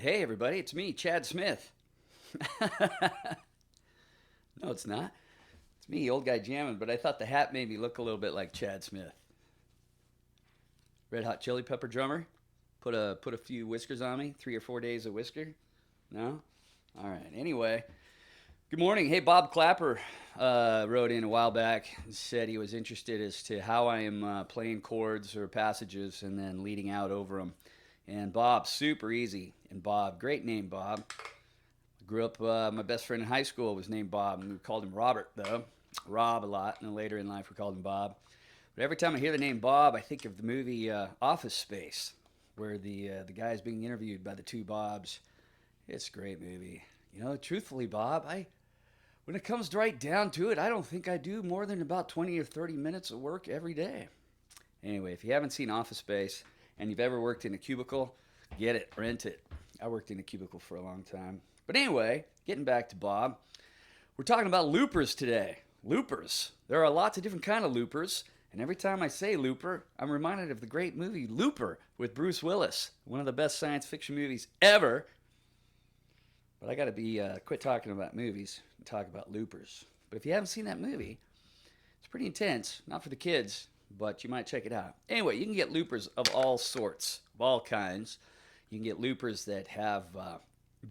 Hey, everybody, it's me, Chad Smith. No, it's not. It's me, old guy jamming, but I thought the hat made me look a little bit like Chad Smith. Red Hot Chili Pepper drummer. Put a few whiskers on me, 3 or 4 days of whisker. No? All right. Anyway, good morning. Hey, Bob Clapper wrote in a while back and said he was interested as to how I am playing chords or passages and then leading out over them. And Bob, super easy. And Bob, great name, Bob. Grew up, my best friend in high school was named Bob, and we called him Robert, though. Rob a lot, and then later in life we called him Bob. But every time I hear the name Bob, I think of the movie Office Space, where the guy is being interviewed by the two Bobs. It's a great movie. You know, truthfully, Bob, when it comes right down to it, I don't think I do more than about 20 or 30 minutes of work every day. Anyway, if you haven't seen Office Space and you've ever worked in a cubicle, get it, rent it. I worked in a cubicle for a long time. But anyway, getting back to Bob, we're talking about loopers today. Loopers. There are lots of different kind of loopers, and every time I say looper, I'm reminded of the great movie Looper with Bruce Willis, one of the best science fiction movies ever. But I got to be quit talking about movies and talk about loopers. But if you haven't seen that movie, it's pretty intense. Not for the kids, but you might check it out. Anyway, you can get loopers of all sorts, of all kinds. You can get loopers that have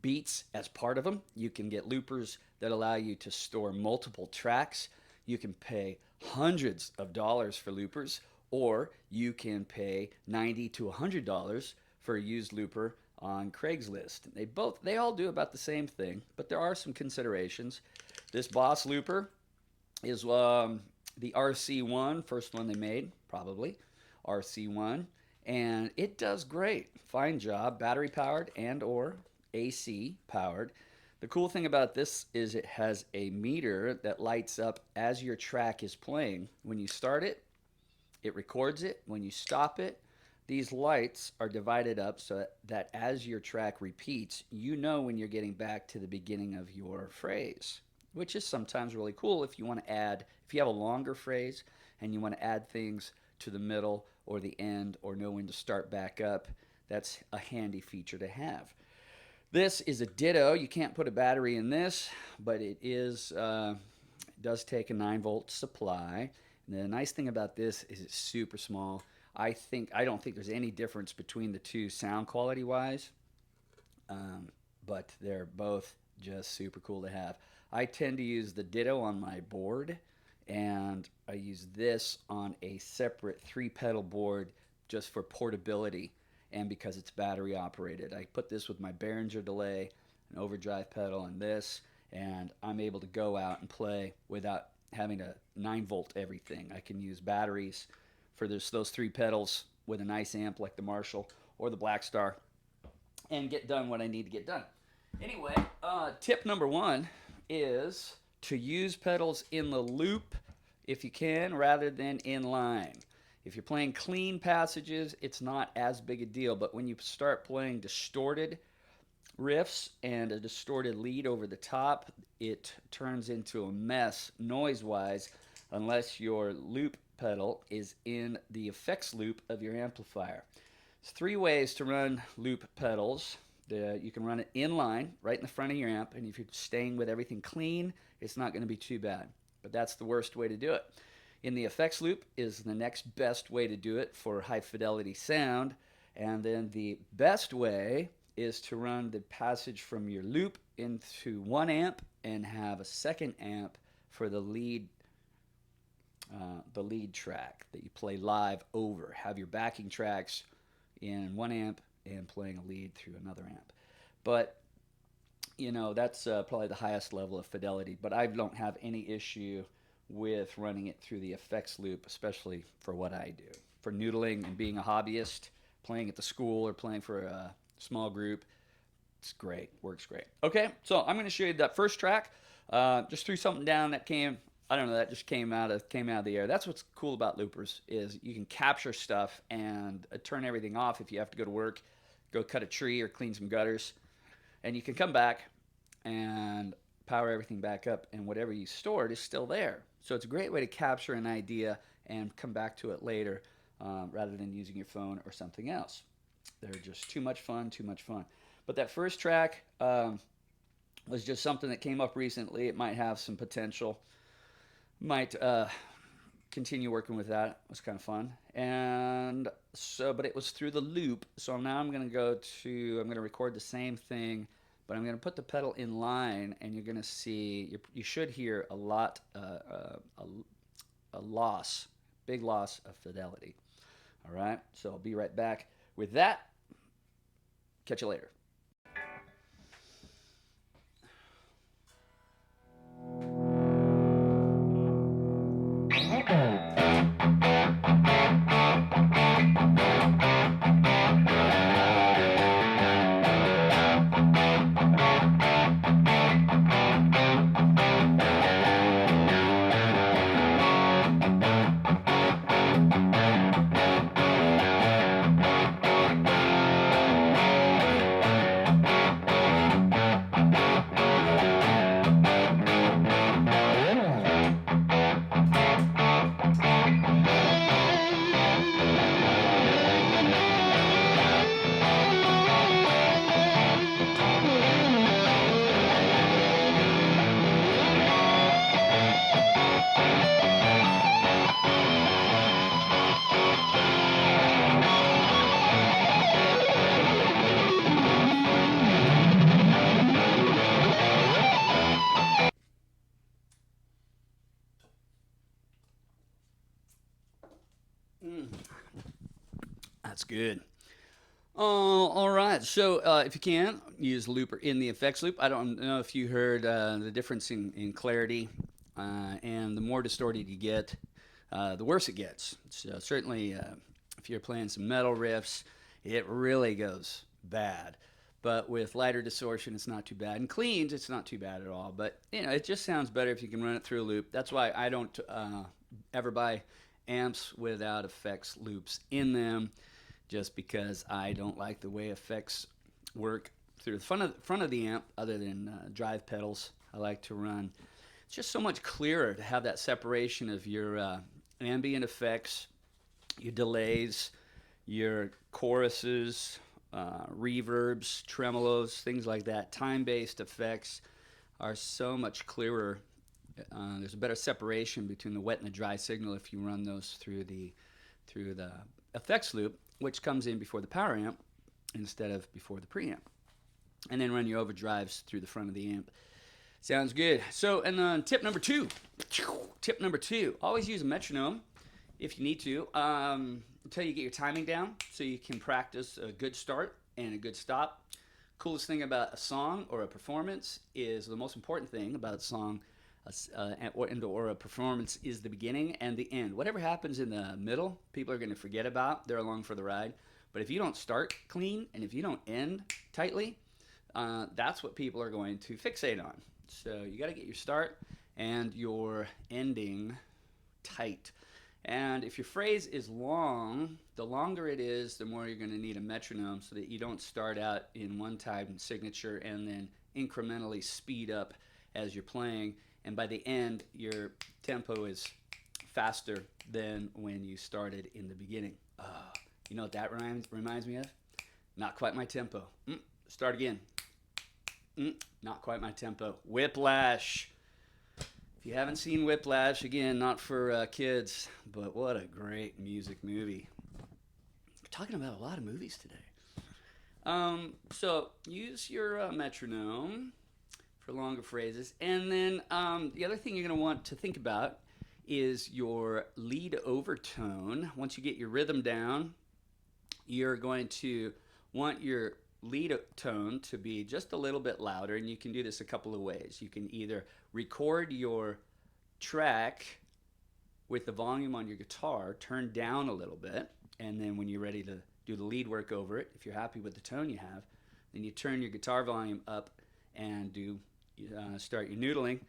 beats as part of them. You can get loopers that allow you to store multiple tracks. You can pay hundreds of dollars for loopers, or you can pay $90 to $100 for a used looper on Craigslist. They all do about the same thing, but there are some considerations. This Boss looper is the RC1, first one they made, probably RC1, and it does great. Fine job, battery powered and or AC powered. The cool thing about this is it has a meter that lights up as your track is playing. When you start it, it records it. When you stop it, these lights are divided up so that as your track repeats, you know when you're getting back to the beginning of your phrase, which is sometimes really cool if you want to add, if you have a longer phrase and you want to add things to the middle or the end or know when to start back up. That's a handy feature to have. This is a Ditto. You can't put a battery in this, but it does take a 9-volt supply. And the nice thing about this is it's super small. I don't think there's any difference between the two sound quality wise, but they're both just super cool to have. I tend to use the Ditto on my board, and I use this on a separate 3-pedal board just for portability and because it's battery operated. I put this with my Behringer delay, an overdrive pedal, and this, and I'm able to go out and play without having to 9-volt everything. I can use batteries for those 3 pedals with a nice amp like the Marshall or the Blackstar and get done what I need to get done. Anyway, tip number 1 is to use pedals in the loop if you can rather than in line. If you're playing clean passages, it's not as big a deal, but when you start playing distorted riffs and a distorted lead over the top, it turns into a mess noise-wise unless your loop pedal is in the effects loop of your amplifier. There's 3 ways to run loop pedals. You can run it in line, right in the front of your amp, and if you're staying with everything clean, it's not going to be too bad. But that's the worst way to do it. In the effects loop is the next best way to do it for high fidelity sound, and then the best way is to run the passage from your loop into one amp and have a second amp for the lead track that you play live over. Have your backing tracks in one amp and playing a lead through another amp. But you know, that's probably the highest level of fidelity, but I don't have any issue with running it through the effects loop, especially for what I do. For noodling and being a hobbyist, playing at the school or playing for a small group, it's great, works great. Okay, so I'm going to show you that first track. Just threw something down that came, I don't know, that just came out of the air. That's what's cool about loopers is you can capture stuff and turn everything off if you have to go to work, go cut a tree or clean some gutters, and you can come back and power everything back up, and whatever you stored is still there. So it's a great way to capture an idea and come back to it later rather than using your phone or something else. They're just too much fun, too much fun. But that first track was just something that came up recently. It might have some potential. Might continue working with that. It was kind of fun. And so, but it was through the loop. So now I'm going to I'm going to record the same thing, but I'm going to put the pedal in line, and you're going to see, you should hear a lot, a loss, big loss of fidelity. All right. So I'll be right back with that. Catch you later. That's good. Oh, all right. So, if you can, use looper in the effects loop. I don't know if you heard the difference in clarity, and the more distorted you get, the worse it gets. So, certainly, if you're playing some metal riffs, it really goes bad. But with lighter distortion, it's not too bad. And cleans, it's not too bad at all. But, it just sounds better if you can run it through a loop. That's why I don't ever buy amps without effects loops in them, just because I don't like the way effects work through the front of the amp other than drive pedals. I like to run. It's just so much clearer to have that separation of your ambient effects, your delays, your choruses, reverbs, tremolos, things like that. Time-based effects are so much clearer. There's a better separation between the wet and the dry signal if you run those through the effects loop, which comes in before the power amp instead of before the preamp. And then run your overdrives through the front of the amp. Sounds good. So, and then tip number two, always use a metronome if you need to, until you get your timing down so you can practice a good start and a good stop. Coolest thing about a song or a performance is, the most important thing about a song or a performance is the beginning and the end. Whatever happens in the middle, people are going to forget about. They're along for the ride. But if you don't start clean and if you don't end tightly, that's what people are going to fixate on. So you got to get your start and your ending tight. And if your phrase is long, the longer it is, the more you're going to need a metronome so that you don't start out in one time signature and then incrementally speed up as you're playing. And by the end, your tempo is faster than when you started in the beginning. You know what that reminds me of? Not quite my tempo. Start again. Not quite my tempo. Whiplash. If you haven't seen Whiplash, again, not for kids, but what a great music movie. We're talking about a lot of movies today. So use your metronome for longer phrases. And then the other thing you're going to want to think about is your lead overtone. Once you get your rhythm down, you're going to want your lead tone to be just a little bit louder, and you can do this a couple of ways. You can either record your track with the volume on your guitar turned down a little bit, and then when you're ready to do the lead work over it, if you're happy with the tone you have, then you turn your guitar volume up and start your noodling.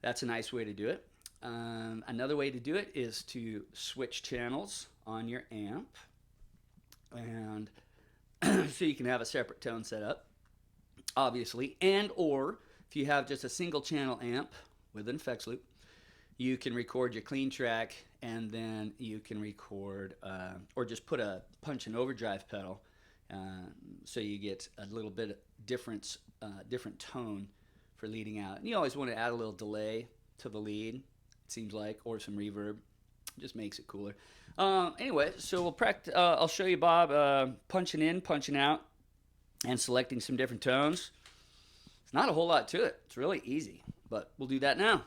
That's a nice way to do it. Another way to do it is to switch channels on your amp, and so you can have a separate tone set up, obviously. And or if you have just a single channel amp with an effects loop, you can record your clean track, and then you can record or just punch an overdrive pedal so you get a little bit difference, different tone for leading out. And you always want to add a little delay to the lead, it seems like, or some reverb. Just makes it cooler. Anyway, so we'll practice. I'll show you Bob punching in, punching out, and selecting some different tones. It's not a whole lot to it. It's really easy, but we'll do that now.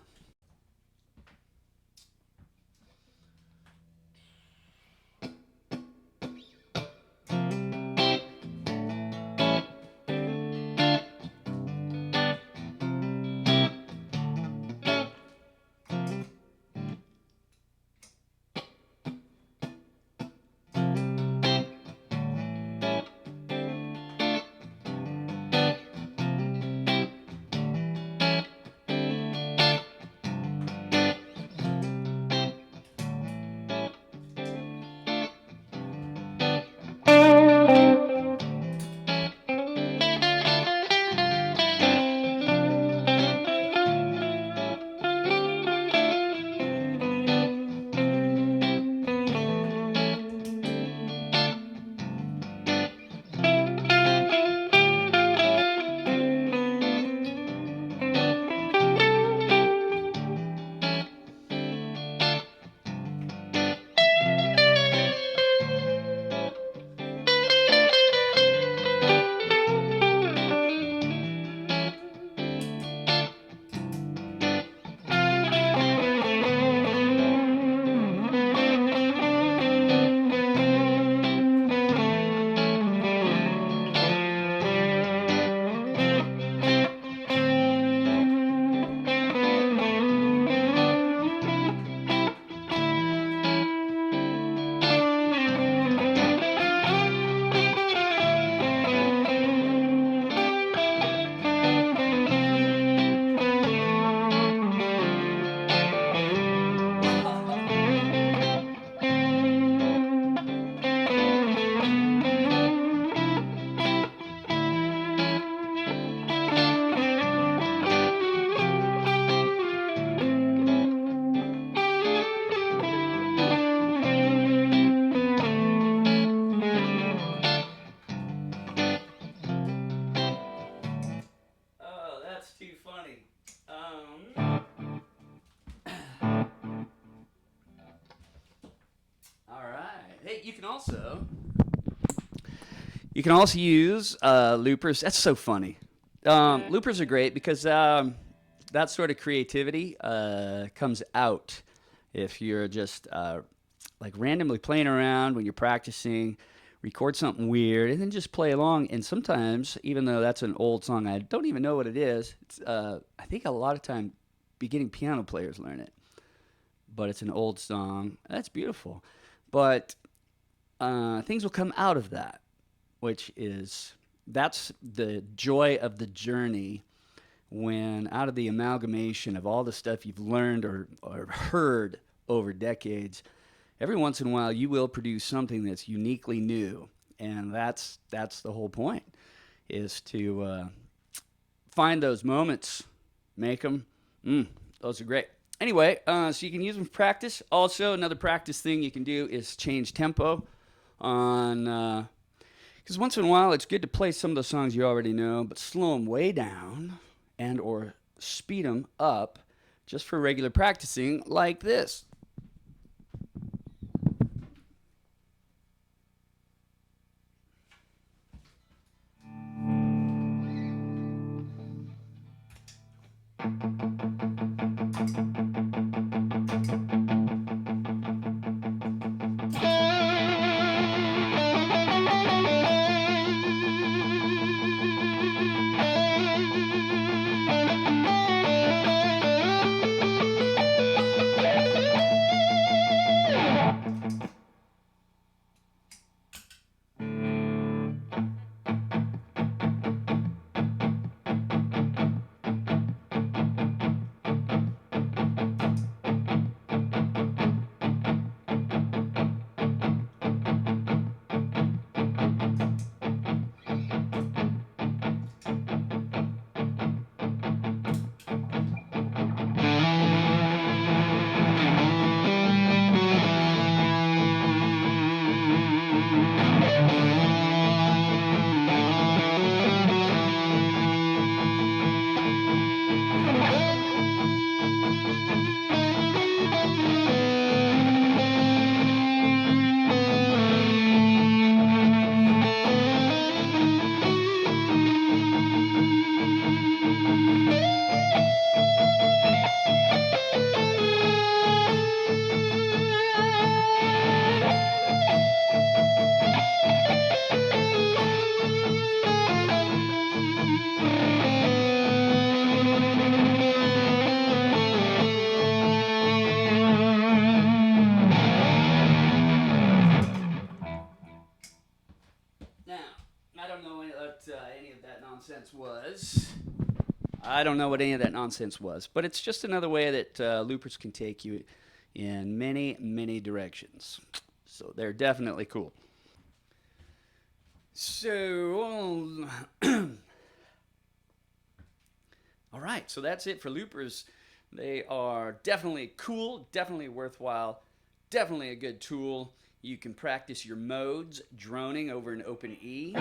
Too funny. All right. Hey, you can also use loopers. That's so funny. Loopers are great because that sort of creativity comes out if you're just like randomly playing around when you're practicing. Record something weird and then just play along. And sometimes, even though that's an old song, I don't even know what it is. I think a lot of time beginning piano players learn it, but it's an old song. That's beautiful. But things will come out of that, that's the joy of the journey, when out of the amalgamation of all the stuff you've learned or heard over decades, every once in a while you will produce something that's uniquely new. And that's the whole point, is to find those moments, make them. Those are great. Anyway, so you can use them for practice. Also, another practice thing you can do is change tempo on, because once in a while it's good to play some of the songs you already know, but slow them way down and or speed them up just for regular practicing like this. nonsense was. I don't know what any of that nonsense was, but it's just another way that loopers can take you in many, many directions. So they're definitely cool. So, all right, so that's it for loopers. They are definitely cool, definitely worthwhile, definitely a good tool. You can practice your modes, droning over an open E.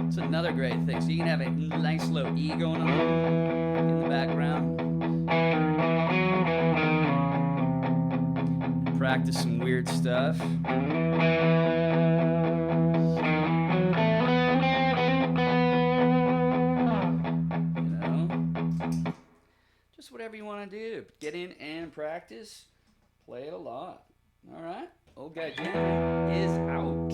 It's another great thing. So you can have a nice low E going on in the background. Practice some weird stuff. Just whatever you want to do. Get in and practice. Play it a lot. All right. Old Guy Jamming is out.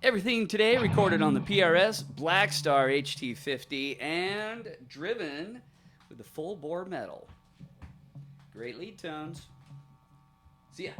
Everything today recorded on the PRS Blackstar HT 50 and driven with the Fullbore Metal. Great lead tones. See ya.